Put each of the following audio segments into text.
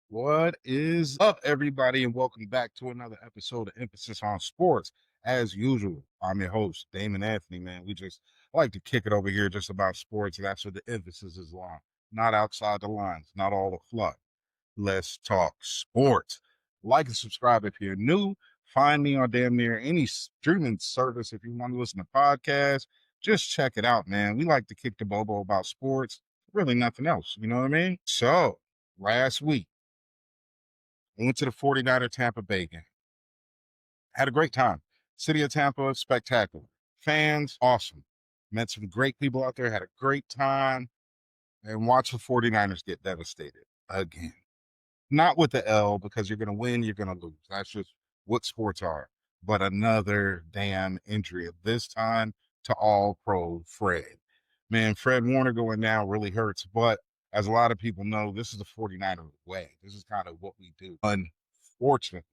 What is up, everybody, and welcome back to another episode of Emphasis on Sports. As usual, I'm your host, Damon Anthony, man. We just like to kick it over here just about sports. That's what the emphasis is on. Not outside the lines, not all the fluff. Let's talk sports. Like and subscribe if you're new. Find me on damn near any streaming service if you want to listen to podcasts. Just check it out, man. We like to kick the bobo about sports. Really nothing else. You know what I mean? So, last week, I went to the 49er Tampa Bay game. Had a great time. City of Tampa, spectacular. Fans, awesome. Met some great people out there, had a great time, and watch the 49ers get devastated again. Not with the L, because you're going to win, you're going to lose. That's just what sports are. But another damn injury, this time to all pro Fred. Man, Fred Warner going down really hurts. But as a lot of people know, this is the 49er way. This is kind of what we do. Unfortunately,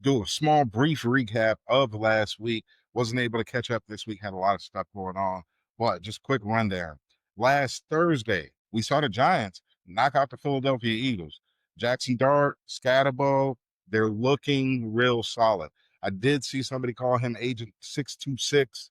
do a small, brief recap of last week. Wasn't able to catch up this week, had a lot of stuff going on. But just quick rundown. Last Thursday, we saw the Giants knock out the Philadelphia Eagles. Jackson Dart, Scatterbo, they're looking real solid. I did see somebody call him Agent 626,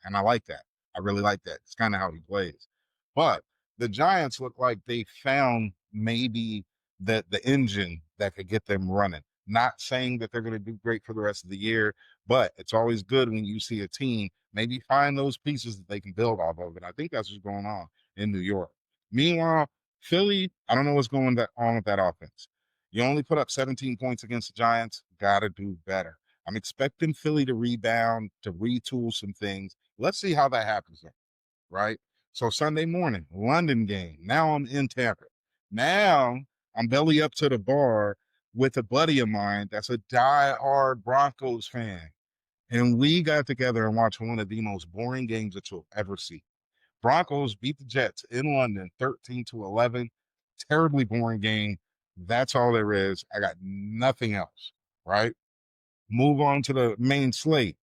and I like that. I really like that. It's kind of how he plays. But the Giants look like they found maybe the engine that could get them running. Not saying that they're going to do great for the rest of the year, but it's always good when you see a team maybe find those pieces that they can build off of. And I think that's what's going on in New York. Meanwhile, Philly, I don't know what's going on with that offense. You only put up 17 points against the Giants. Got to do better. I'm expecting Philly to rebound, to retool some things. Let's see how that happens, right? So Sunday morning, London game. Now I'm in Tampa. Now I'm belly up to the bar with a buddy of mine that's a die-hard Broncos fan. And we got together and watched one of the most boring games that you'll ever see. Broncos beat the Jets in London 13-11. Terribly boring game. That's all there is. I got nothing else, right? Move on to the main slate.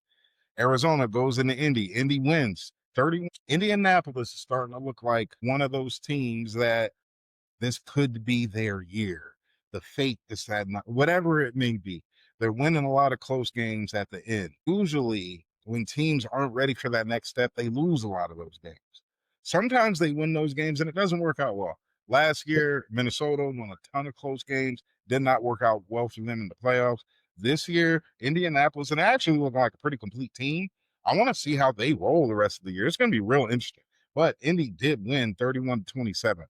Arizona goes into Indy. Indy wins 31. Indianapolis is starting to look like one of those teams that this could be their year. The fate is that, whatever it may be. They're winning a lot of close games at the end. Usually, when teams aren't ready for that next step, they lose a lot of those games. Sometimes they win those games and it doesn't work out well. Last year, Minnesota won a ton of close games, did not work out well for them in the playoffs. This year, Indianapolis, and it actually looked like a pretty complete team. I want to see how they roll the rest of the year. It's going to be real interesting. But Indy did win 31-27.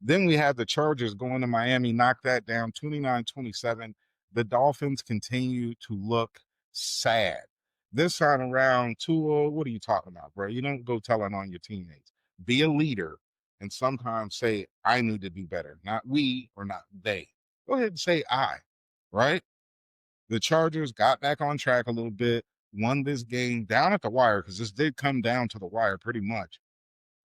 Then we had the Chargers going to Miami, knock that down 29-27. The Dolphins continue to look sad. This time around, Tua, what are you talking about, bro? You don't go telling on your teammates. Be a leader and sometimes say, I need to do better. Not we or not they. Go ahead and say I, right? The Chargers got back on track a little bit, won this game down at the wire because this did come down to the wire pretty much.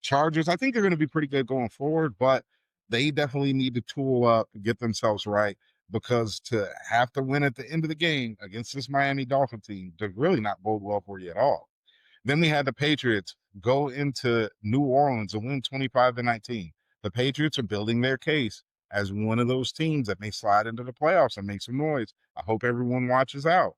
Chargers, I think they're going to be pretty good going forward, but they definitely need to tool up, get themselves right, because to have to win at the end of the game against this Miami Dolphin team does really not bode well for you at all. Then we had the Patriots go into New Orleans and win 25-19. The Patriots are building their case as one of those teams that may slide into the playoffs and make some noise. I hope everyone watches out.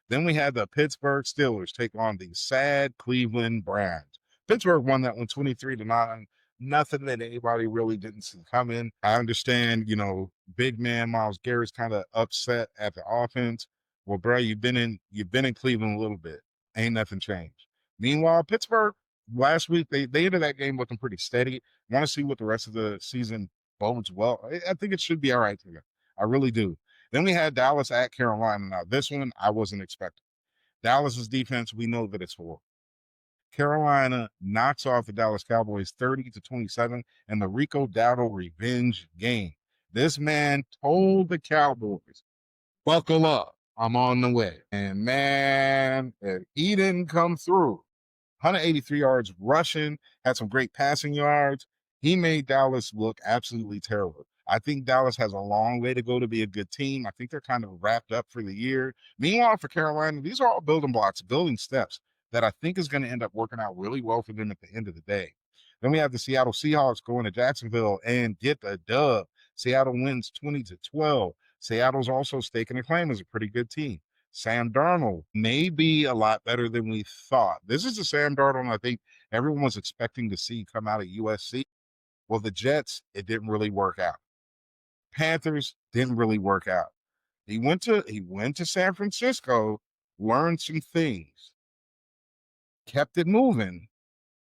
Then we had the Pittsburgh Steelers take on the sad Cleveland Browns. Pittsburgh won that one 23-9. Nothing that anybody really didn't see coming. I understand, big man Myles Garrett's kind of upset at the offense. Well, bro, you've been in Cleveland a little bit. Ain't nothing changed. Meanwhile, Pittsburgh last week they ended that game looking pretty steady. Want to see what the rest of the season bodes well. I think it should be all right here. I really do. Then we had Dallas at Carolina. Now this one I wasn't expecting. Dallas's defense, we know that it's horrible. Carolina knocks off the Dallas Cowboys 30-27 in the Rico Dowdle revenge game. This man told the Cowboys, buckle up. I'm on the way. And man, he didn't come through. 183 yards rushing, had some great passing yards. He made Dallas look absolutely terrible. I think Dallas has a long way to go to be a good team. I think they're kind of wrapped up for the year. Meanwhile, for Carolina, these are all building blocks, building steps that I think is going to end up working out really well for them at the end of the day. Then we have the Seattle Seahawks going to Jacksonville and get the dub Seattle wins 20-12. Seattle's also staking a claim as a pretty good team. Sam Darnold may be a lot better than we thought. This is the Sam Darnold I think everyone was expecting to see come out of USC. Well, the Jets, it didn't really work out. Panthers didn't really work out. He went to San Francisco, learned some things, kept it moving,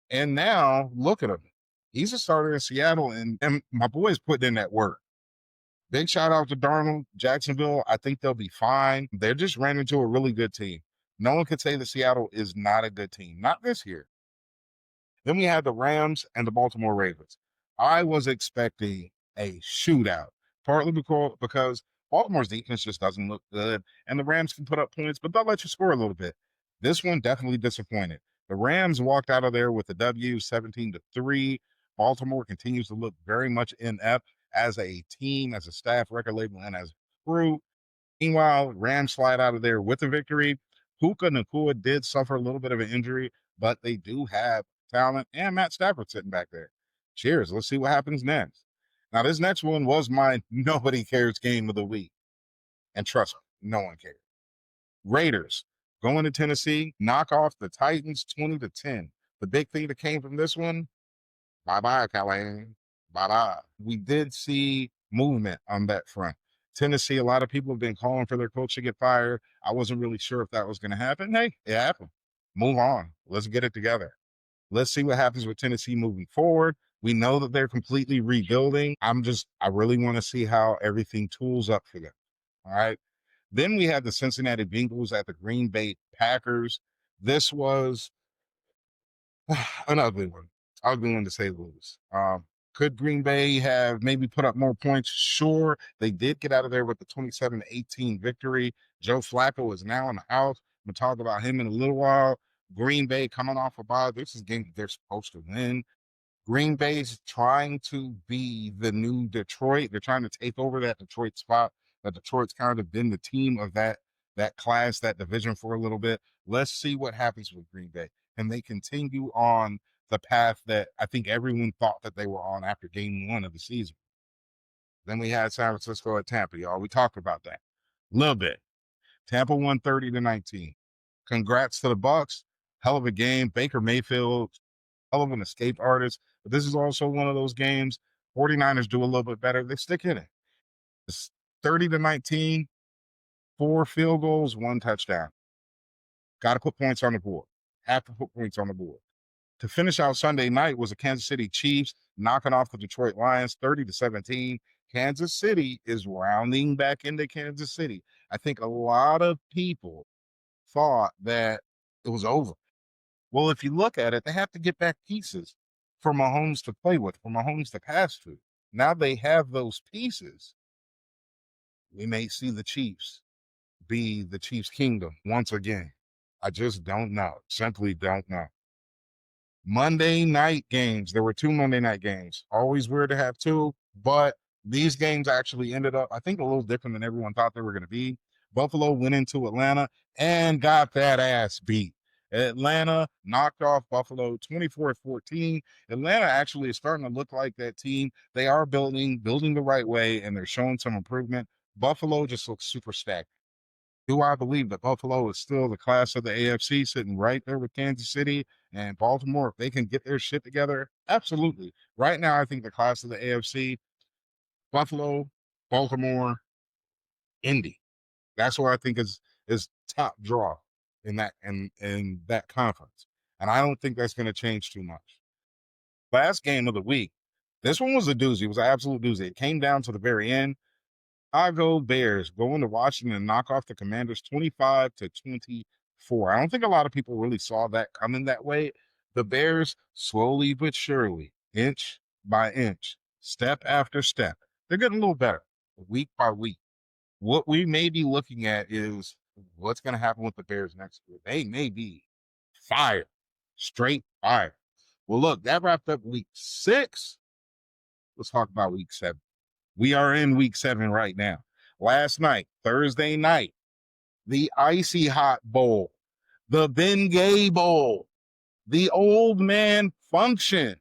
and now look at him. He's a starter in Seattle, and my boy's putting in that work. Big shout out to Darnold, Jacksonville. I think they'll be fine. They just ran into a really good team. No one could say that Seattle is not a good team. Not this year. Then we had the Rams and the Baltimore Ravens. I was expecting a shootout, partly because Baltimore's defense just doesn't look good, and the Rams can put up points, but they'll let you score a little bit. This one definitely disappointed. The Rams walked out of there with a W, 17-3. Baltimore continues to look very much inept as a team, as a staff, record label, and as a crew. Meanwhile, Rams slide out of there with a victory. Puka Nacua did suffer a little bit of an injury, but they do have talent and Matt Stafford sitting back there. Cheers. Let's see what happens next. Now, this next one was my nobody cares game of the week. And trust me, no one cares. Raiders going to Tennessee, knock off the Titans 20-10. The big thing that came from this one, bye-bye, Callahan. Bye-bye. We did see movement on that front. Tennessee, a lot of people have been calling for their coach to get fired. I wasn't really sure if that was going to happen. Hey, it happened. Move on. Let's get it together. Let's see what happens with Tennessee moving forward. We know that they're completely rebuilding. I really want to see how everything tools up for them. All right. Then we had the Cincinnati Bengals at the Green Bay Packers. This was an ugly one to say the least. Could Green Bay have maybe put up more points? Sure. They did get out of there with the 27-18 victory. Joe Flacco is now in the house. I'm going to talk about him in a little while. Green Bay coming off a bye. This is a game they're supposed to win. Green Bay's trying to be the new Detroit. They're trying to take over that Detroit spot. That Detroit's kind of been the team of that class, that division for a little bit. Let's see what happens with Green Bay. And they continue on the path that I think everyone thought that they were on after game one of the season. Then we had San Francisco at Tampa, y'all. We talked about that a little bit. Tampa won 30-19. Congrats to the Bucs. Hell of a game. Baker Mayfield, hell of an escape artist. But this is also one of those games. 49ers do a little bit better. They stick in it. It's 30-19, 4 field goals, 1 touchdown. Got to put points on the board. Have to put points on the board. To finish out Sunday night was the Kansas City Chiefs knocking off the Detroit Lions 30-17. Kansas City is rounding back into Kansas City. I think a lot of people thought that it was over. Well, if you look at it, they have to get back pieces for Mahomes to play with, for Mahomes to pass to. Now they have those pieces. We may see the Chiefs be the Chiefs' kingdom once again. I just don't know. Simply don't know. Monday night games. There were 2 Monday night games. Always weird to have 2, but these games actually ended up, I think, a little different than everyone thought they were going to be. Buffalo went into Atlanta and got that ass beat. Atlanta knocked off Buffalo 24-14. Atlanta actually is starting to look like that team. They are building the right way, and they're showing some improvement. Buffalo just looks super stacked. Do I believe that Buffalo is still the class of the AFC, sitting right there with Kansas City and Baltimore? If they can get their shit together, absolutely. Right now, I think the class of the AFC, Buffalo, Baltimore, Indy. That's where I think is top draw in that conference. And I don't think that's going to change too much. Last game of the week, this one was a doozy. It was an absolute doozy. It came down to the very end. Chicago Bears going to Washington and knock off the Commanders 25-24. I don't think a lot of people really saw that coming that way. The Bears, slowly but surely, inch by inch, step after step, they're getting a little better week by week. What we may be looking at is what's going to happen with the Bears next year. They may be fired, straight fired. Well, look, that wrapped up week 6. Let's talk about week 7. We are in week 7 right now. Last night, Thursday night, the Icy Hot Bowl, the Bengay Bowl, the Old Man Function.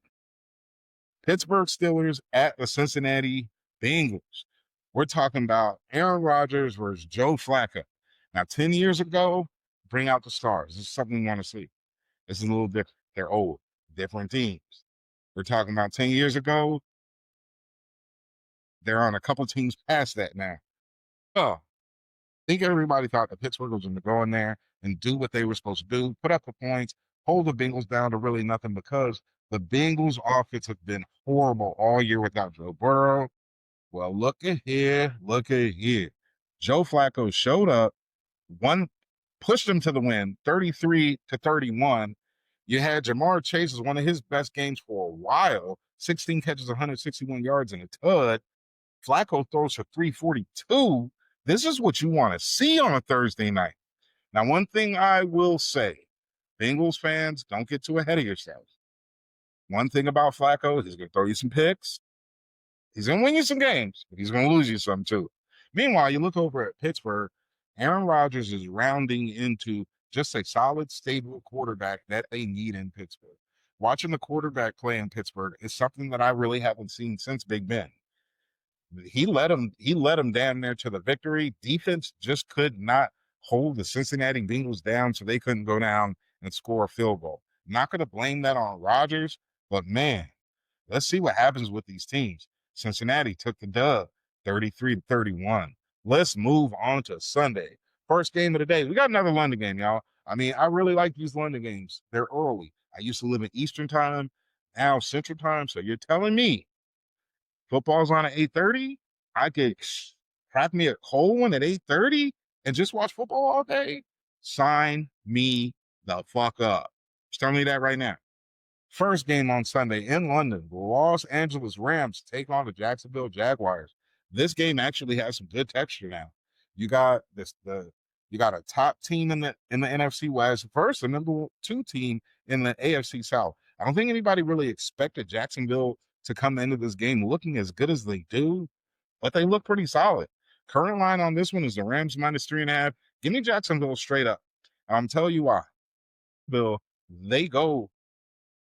Pittsburgh Steelers at the Cincinnati Bengals. We're talking about Aaron Rodgers versus Joe Flacco. Now, 10 years ago, bring out the stars. This is something we want to see. This is a little different. They're old, different teams. We're talking about 10 years ago. They're on a couple teams past that now. Oh, I think everybody thought that Pittsburgh was going to go in there and do what they were supposed to do, put up the points, hold the Bengals down to really nothing because the Bengals offense have been horrible all year without Joe Burrow. Well, look at here. Look at here. Joe Flacco showed up, one pushed them to the win, 33-31. You had Jamar Chase as one of his best games for a while, 16 catches, 161 yards, and a tud. Flacco throws for 342. This is what you want to see on a Thursday night. Now, one thing I will say, Bengals fans, don't get too ahead of yourselves. One thing about Flacco, he's going to throw you some picks. He's going to win you some games, but he's going to lose you some too. Meanwhile, you look over at Pittsburgh, Aaron Rodgers is rounding into just a solid, stable quarterback that they need in Pittsburgh. Watching the quarterback play in Pittsburgh is something that I really haven't seen since Big Ben. He led him damn near to the victory. Defense just could not hold the Cincinnati Bengals down, so they couldn't go down and score a field goal. Not going to blame that on Rodgers, but man, let's see what happens with these teams. Cincinnati took the dub, 33-31. Let's move on to Sunday. First game of the day. We got another London game, y'all. I mean, I really like these London games. They're early. I used to live in Eastern time, now Central time. So you're telling me football's on at 8:30? I could crack me a cold one at 8:30 and just watch football all day? Sign me the fuck up. Just tell me that right now. First game on Sunday in London, the Los Angeles Rams take on the Jacksonville Jaguars. This game actually has some good texture now. You got you got a top team in the NFC West versus the number 2 team in the AFC South. I don't think anybody really expected Jacksonville to come into this game looking as good as they do, but they look pretty solid. Current line on this one is the Rams -3.5. Give me Jacksonville straight up. I'm telling you why. Bill, they go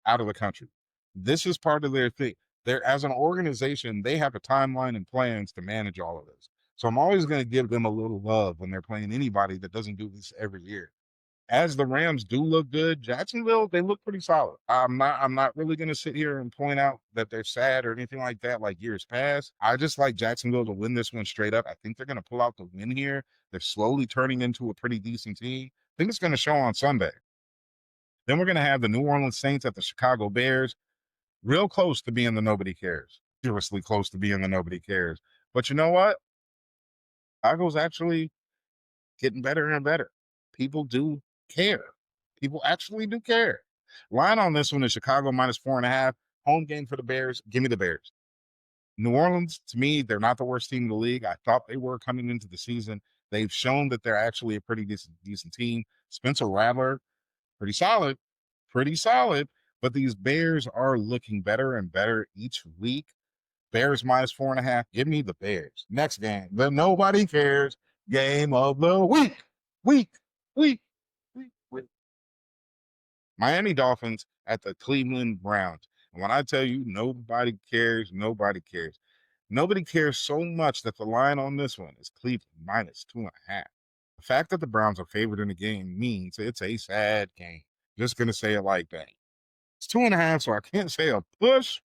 out of the country. This is part of their thing. They're, as an organization, they have a timeline and plans to manage all of this. So I'm always going to give them a little love when they're playing anybody that doesn't do this every year. As the Rams do look good, Jacksonville, they look pretty solid. I'm not really going to sit here and point out that they're sad or anything like that like years past. I just like Jacksonville to win this one straight up. I think they're going to pull out the win here. They're slowly turning into a pretty decent team. I think it's going to show on Sunday. Then we're going to have the New Orleans Saints at the Chicago Bears. Real close to being the nobody cares. Seriously close to being the nobody cares. But you know what? Chicago's actually getting better and better. People do care. People actually do care. Line on this one is Chicago -4.5. Home game for the Bears. Give me the Bears. New Orleans, to me, they're not the worst team in the league. I thought they were coming into the season. They've shown that they're actually a pretty decent team. Spencer Rattler, pretty solid, pretty solid. But these Bears are looking better and better each week. Bears -4.5. Give me the Bears. Next game, the nobody cares game of the week. Week. Miami Dolphins at the Cleveland Browns. And when I tell you nobody cares, nobody cares. Nobody cares so much that the line on this one is Cleveland -2.5. The fact that the Browns are favored in the game means it's a sad game. Just going to say it like that. It's 2.5, so I can't say a push.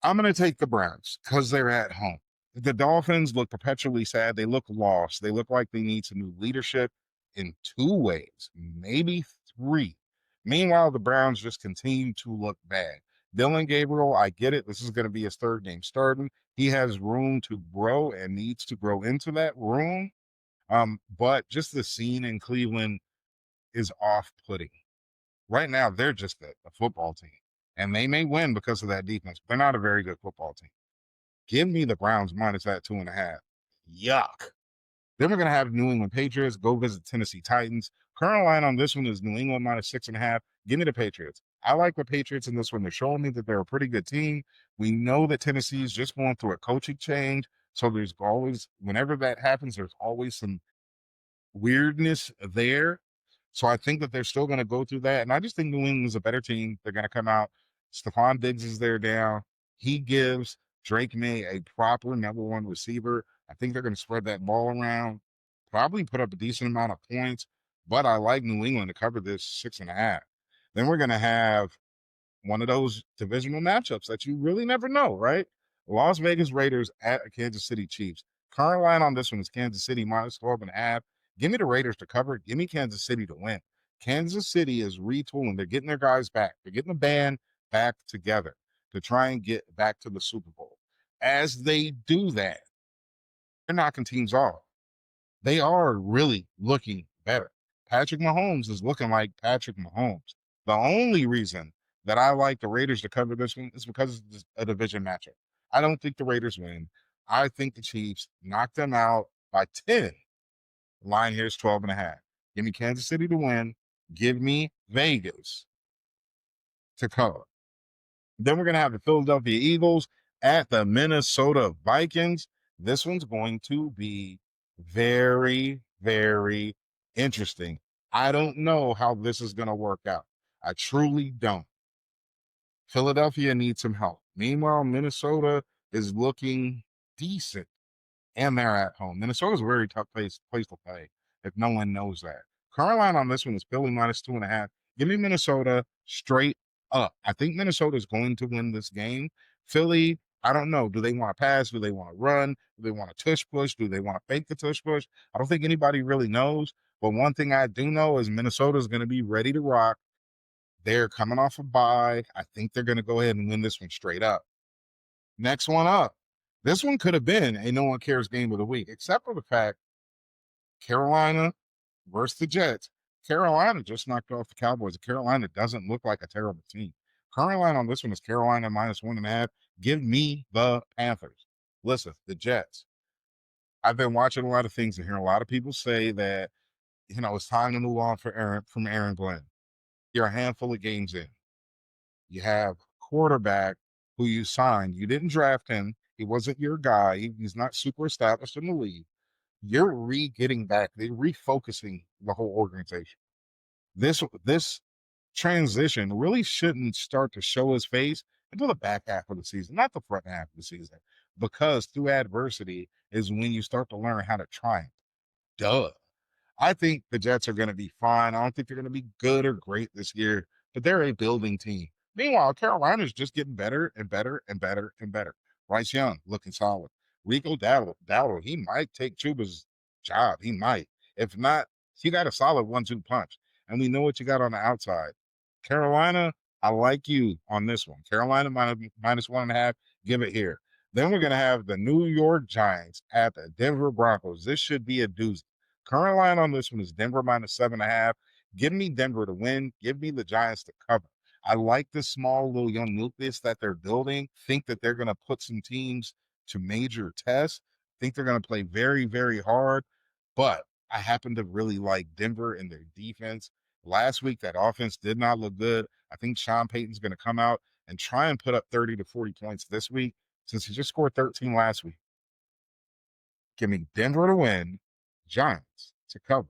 I'm going to take the Browns because they're at home. The Dolphins look perpetually sad. They look lost. They look like they need some new leadership in 2 ways, maybe 3. Meanwhile, the Browns just continue to look bad. Dylan Gabriel, I get it. This is going to be his 3rd game starting. He has room to grow and needs to grow into that room. But just the scene in Cleveland is off-putting. Right now, they're just a football team. And they may win because of that defense, but they're not a very good football team. Give me the Browns minus that 2.5. Yuck. Then we're going to have New England Patriots go visit Tennessee Titans. Current line on this one is New England -6.5. Give me the Patriots. I like the Patriots in this one. They're showing me that they're a pretty good team. We know that Tennessee is just going through a coaching change. So there's always, whenever that happens, there's always some weirdness there. So I think that they're still going to go through that. And I just think New England is a better team. They're going to come out. Stephon Diggs is there down. He gives Drake May, a proper number one receiver. I think they're going to spread that ball around, probably put up a decent amount of points, but I like New England to cover this 6.5. Then we're going to have one of those divisional matchups that you really never know, right? Las Vegas Raiders at Kansas City Chiefs. Current line on this one is Kansas City minus 12.5. Give me the Raiders to cover. Give me Kansas City to win. Kansas City is retooling. They're getting their guys back. They're getting the band back together to try and get back to the Super Bowl. As they do that, they're knocking teams off. They are really looking better. Patrick Mahomes is looking like Patrick Mahomes. The only reason that I like the Raiders to cover this one is because it's a division matchup. I don't think the Raiders win. I think the Chiefs knock them out by 10. The line here is 12.5. Give me Kansas City to win. Give me Vegas to cover. Then we're going to have the Philadelphia Eagles at the Minnesota Vikings. This one's going to be very, very interesting. I don't know how this is going to work out. I truly don't. Philadelphia needs some help. Meanwhile, Minnesota is looking decent, and they're at home. Minnesota's a very tough place to play if no one knows that. Current line on this one is Philly minus 2.5. Give me Minnesota straight up. I think Minnesota is going to win this game. Philly, I don't know. Do they want to pass? Do they want to run? Do they want to tush push? Do they want to fake the tush push? I don't think anybody really knows. But one thing I do know is Minnesota is going to be ready to rock. They're coming off a bye. I think they're going to go ahead and win this one straight up. Next one up. This one could have been a no one cares game of the week, except for the fact Carolina versus the Jets. Carolina just knocked off the Cowboys. Carolina doesn't look like a terrible team. Current line on this one is Carolina minus 1.5. Give me the Panthers. Listen, the Jets. I've been watching a lot of things and hearing a lot of people say that, it's time to move on from Aaron Glenn. You're a handful of games in. You have quarterback who you signed. You didn't draft him. He wasn't your guy. He's not super established in the league. You're getting back. They're refocusing the whole organization. This transition really shouldn't start to show his face until the back half of the season, not the front half of the season, because through adversity is when you start to learn how to triumph. Duh. I think the Jets are going to be fine. I don't think they're going to be good or great this year, but they're a building team. Meanwhile, Carolina's just getting better and better and better and better. Bryce Young looking solid. Rico Dowdle, he might take Chuba's job. He might. If not, you got a solid 1-2 punch. And we know what you got on the outside. Carolina, I like you on this one. Carolina minus 1.5. Give it here. Then we're going to have the New York Giants at the Denver Broncos. This should be a doozy. Current line on this one is Denver minus 7.5. Give me Denver to win. Give me the Giants to cover. I like this small little young nucleus that they're building. Think that they're going to put some teams to major tests. Think they're going to play very, very hard. But I happen to really like Denver and their defense. Last week, that offense did not look good. I think Sean Payton's going to come out and try and put up 30 to 40 points this week since he just scored 13 last week. Give me Denver to win, Giants to cover.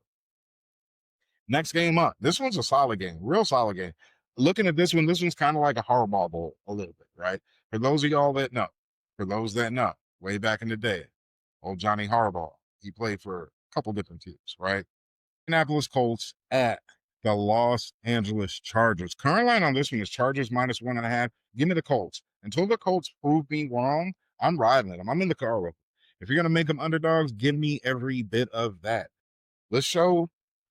Next game up. This one's a solid game, real solid game. Looking at this one's kind of like a Harbaugh Bowl a little bit, right? For those of y'all that know, way back in the day, old Johnny Harbaugh, he played for a couple different teams, right? Indianapolis Colts at the Los Angeles Chargers. Current line on this one is Chargers minus 1.5. Give me the Colts. Until the Colts prove me wrong, I'm riding them. I'm in the car with them. If you're going to make them underdogs, give me every bit of that. Let's show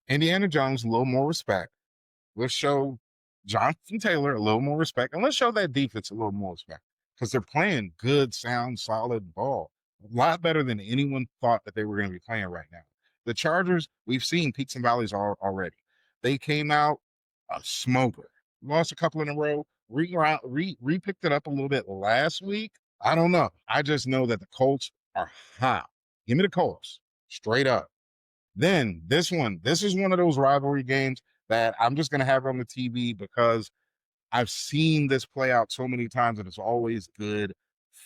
Indiana Jones a little more respect. Let's show Jonathan Taylor a little more respect. And let's show that defense a little more respect because they're playing good, sound, solid ball. A lot better than anyone thought that they were going to be playing right now. The Chargers, we've seen peaks and valleys already. They came out a smoker. Lost a couple in a row. Re-picked it up a little bit last week. I don't know. I just know that the Colts are hot. Give me the Colts straight up. Then this is one of those rivalry games that I'm just going to have on the TV because I've seen this play out so many times and it's always good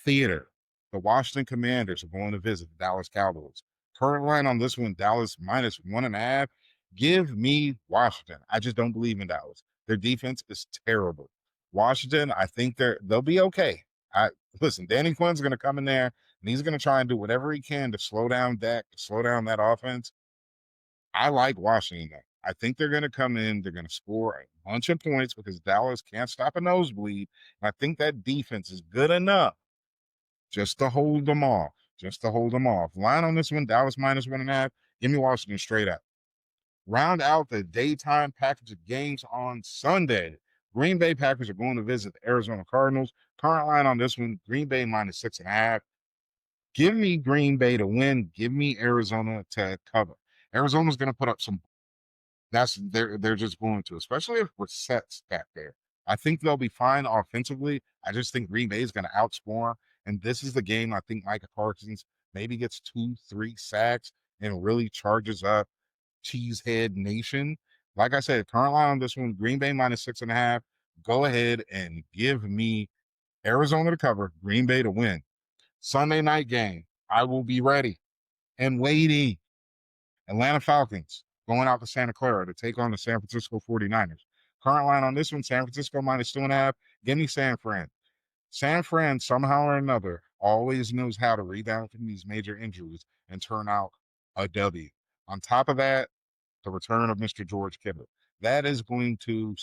theater. The Washington Commanders are going to visit the Dallas Cowboys. Current line on this one, Dallas minus 1.5. Give me Washington. I just don't believe in Dallas. Their defense is terrible. Washington, I think they'll be okay. I listen, Danny Quinn's going to come in there and he's going to try and do whatever he can to slow down Dak, to slow down that offense. I like Washington. I think they're going to come in, they're going to score a bunch of points because Dallas can't stop a nosebleed. And I think that defense is good enough just to hold them off. Just to hold them off. Line on this one, Dallas -1.5. Give me Washington straight up. Round out the daytime package of games on Sunday. Green Bay Packers are going to visit the Arizona Cardinals. Current line on this one, Green Bay -6.5. Give me Green Bay to win. Give me Arizona to cover. Arizona's going to put up some. They're just going to, especially if Brissett's back there. I think they'll be fine offensively. I just think Green Bay is going to outscore. And this is the game I think Micah Parsons maybe gets 2-3 sacks and really charges up Cheesehead Nation. Like I said, current line on this one, Green Bay -6.5. Go ahead and give me Arizona to cover, Green Bay to win. Sunday night game, I will be ready and waiting. Atlanta Falcons going out to Santa Clara to take on the San Francisco 49ers. Current line on this one, San Francisco -2.5. Give me San Fran. San Fran, somehow or another, always knows how to rebound from these major injuries and turn out a W. On top of that, the return of Mr. George Kittle. That is going to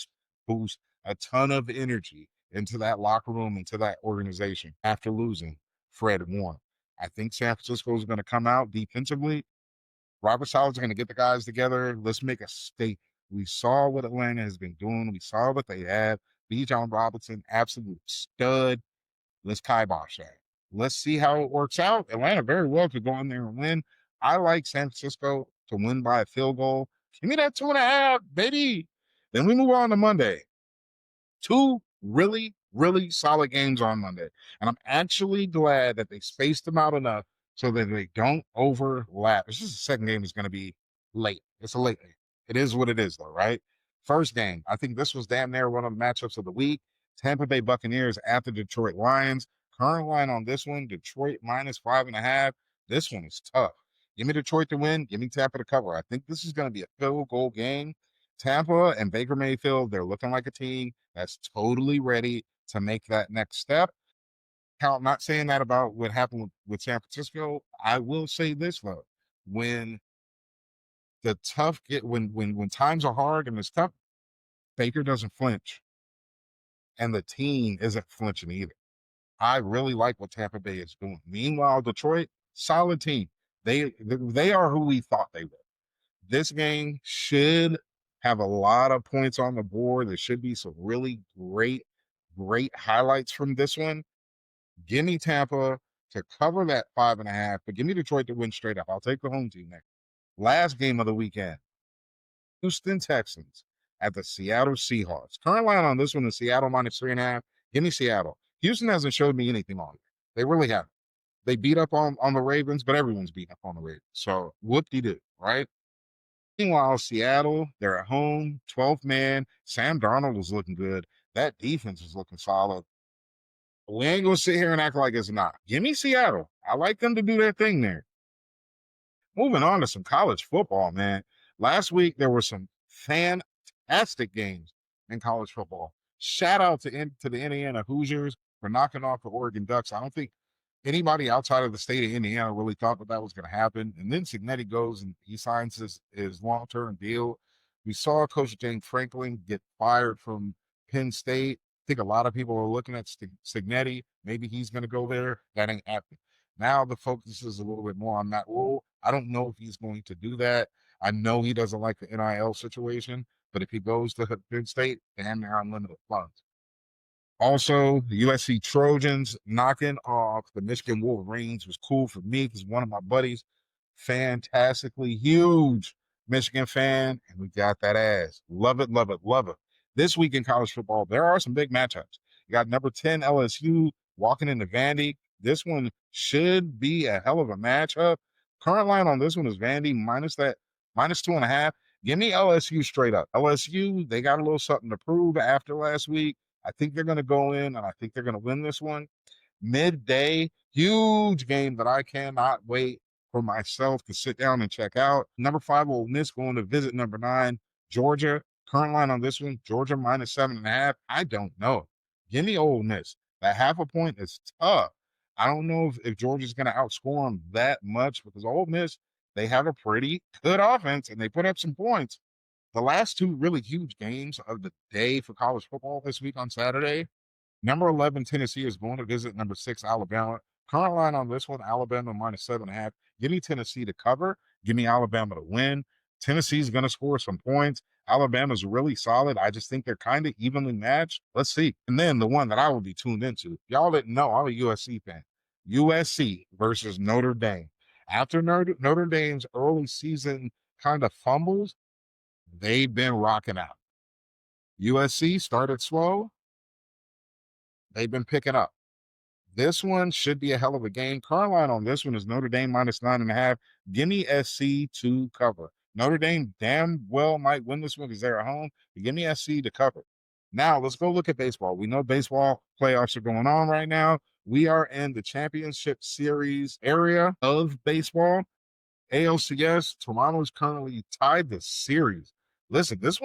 boost a ton of energy into that locker room, into that organization after losing Fred Warner. I think San Francisco is going to come out defensively. Robert Sala's going to get the guys together. Let's make a statement. We saw what Atlanta has been doing. We saw what they have. B. John Robinson, absolute stud. Let's kibosh that. Let's see how it works out. Atlanta very well could go in there and win. I like San Francisco to win by a field goal. Give me that 2.5, baby. Then we move on to Monday. Two really, really solid games on Monday. And I'm actually glad that they spaced them out enough so that they don't overlap. This is the second game is going to be late. It's a late game. It is what it is, though, right? First game, I think this was damn near one of the matchups of the week. Tampa Bay Buccaneers at the Detroit Lions. Current line on this one, Detroit -5.5. This one is tough. Give me Detroit to win. Give me Tampa to cover. I think this is going to be a field goal game. Tampa and Baker Mayfield, they're looking like a team that's totally ready to make that next step. I'm not saying that about what happened with San Francisco. I will say this though, when the tough get when times are hard and it's tough, Baker doesn't flinch, and the team isn't flinching either. I really like what Tampa Bay is doing. Meanwhile, Detroit, solid team. They are who we thought they were. This game should have a lot of points on the board. There should be some really great highlights from this one. Give me Tampa to cover that 5.5, but give me Detroit to win straight up. I'll take the home team next. Last game of the weekend, Houston Texans at the Seattle Seahawks. Current line on this one is Seattle -3.5. Give me Seattle. Houston hasn't showed me anything on it. They really haven't. They beat up on the Ravens, but everyone's beating up on the Ravens. So whoop-de-doo, right? Meanwhile, Seattle, they're at home, 12th man. Sam Darnold is looking good. That defense is looking solid. We ain't going to sit here and act like it's not. Give me Seattle. I like them to do their thing there. Moving on to some college football, man. Last week, there were some fantastic games in college football. Shout out to the Indiana Hoosiers for knocking off the Oregon Ducks. I don't think anybody outside of the state of Indiana really thought that was going to happen. And then Cignetti goes and he signs his long-term deal. We saw Coach James Franklin get fired from Penn State. I think a lot of people are looking at Cignetti. Maybe he's going to go there. That ain't happening. Now the focus is a little bit more on Matt Rule. I don't know if he's going to do that. I know he doesn't like the NIL situation, but if he goes to Penn State, damn near unlimited funds. Also, the USC Trojans knocking off the Michigan Wolverines was cool for me because one of my buddies, fantastically huge Michigan fan, and we got that ass. Love it, love it, love it. This week in college football, there are some big matchups. You got number 10 LSU walking into Vandy. This one should be a hell of a matchup. Current line on this one is Vandy -2.5. Give me LSU straight up. LSU, they got a little something to prove after last week. I think they're going to go in, and I think they're going to win this one. Midday, huge game that I cannot wait for myself to sit down and check out. Number 5, Ole Miss going to visit number 9, Georgia. Current line on this one, Georgia -7.5. I don't know. Give me Ole Miss. That half a point is tough. I don't know if Georgia's going to outscore them that much because Ole Miss, they have a pretty good offense and they put up some points. The last two really huge games of the day for college football this week on Saturday. Number 11, Tennessee is going to visit number 6, Alabama. Current line on this one, Alabama minus 7.5. Give me Tennessee to cover. Give me Alabama to win. Tennessee's going to score some points. Alabama's really solid. I just think they're kind of evenly matched. Let's see. And then the one that I will be tuned into. Y'all didn't know, I'm a USC fan. USC versus Notre Dame. After Notre Dame's early season kind of fumbles, they've been rocking out. USC started slow. They've been picking up. This one should be a hell of a game. Current line on this one is Notre Dame minus 9.5. Give me SC to cover. Notre Dame damn well might win this one because they're at home. But give me SC to cover. Now, let's go look at baseball. We know baseball playoffs are going on right now. We are in the championship series area of baseball. ALCS, Toronto is currently tied the series. Listen, this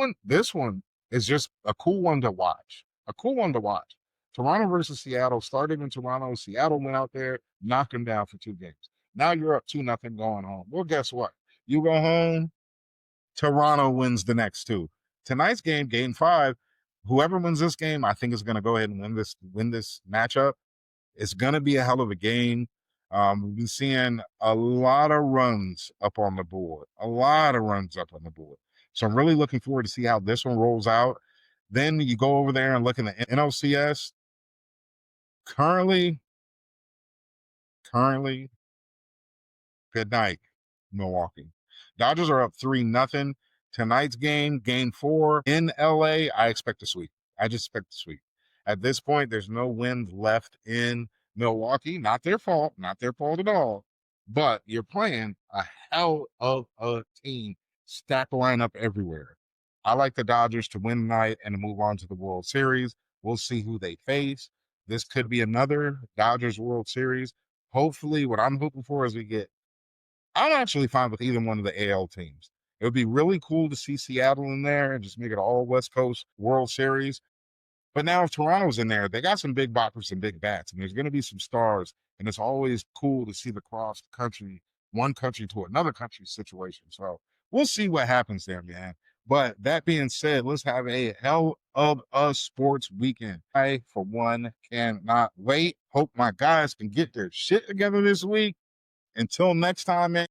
one is just a cool one to watch. A cool one to watch. Toronto versus Seattle started in Toronto. Seattle went out there, knocked them down for 2 games. Now you're up 2-0 going home. Well, guess what? You go home, Toronto wins the next 2. Tonight's game, game 5, whoever wins this game, I think is going to go ahead and win this matchup. It's going to be a hell of a game. We've been seeing a lot of runs up on the board. So I'm really looking forward to see how this one rolls out. Then you go over there and look in the NLCS. Currently, good night, Milwaukee. Dodgers are up 3-0. Tonight's game, game 4 in LA, I expect a sweep. I just expect a sweep. At this point, there's no wind left in Milwaukee. Not their fault at all. But you're playing a hell of a team, stacked lineup everywhere. I like the Dodgers to win tonight and to move on to the World Series. We'll see who they face. This could be another Dodgers World Series. Hopefully, what I'm hoping for is I'm actually fine with either one of the AL teams. It would be really cool to see Seattle in there and just make it all West Coast World Series. But now if Toronto's in there, they got some big boppers and big bats, and there's going to be some stars. And it's always cool to see the cross country, one country to another country situation. So we'll see what happens there, man. But that being said, let's have a hell of a sports weekend. I, for one, cannot wait. Hope my guys can get their shit together this week. Until next time, man.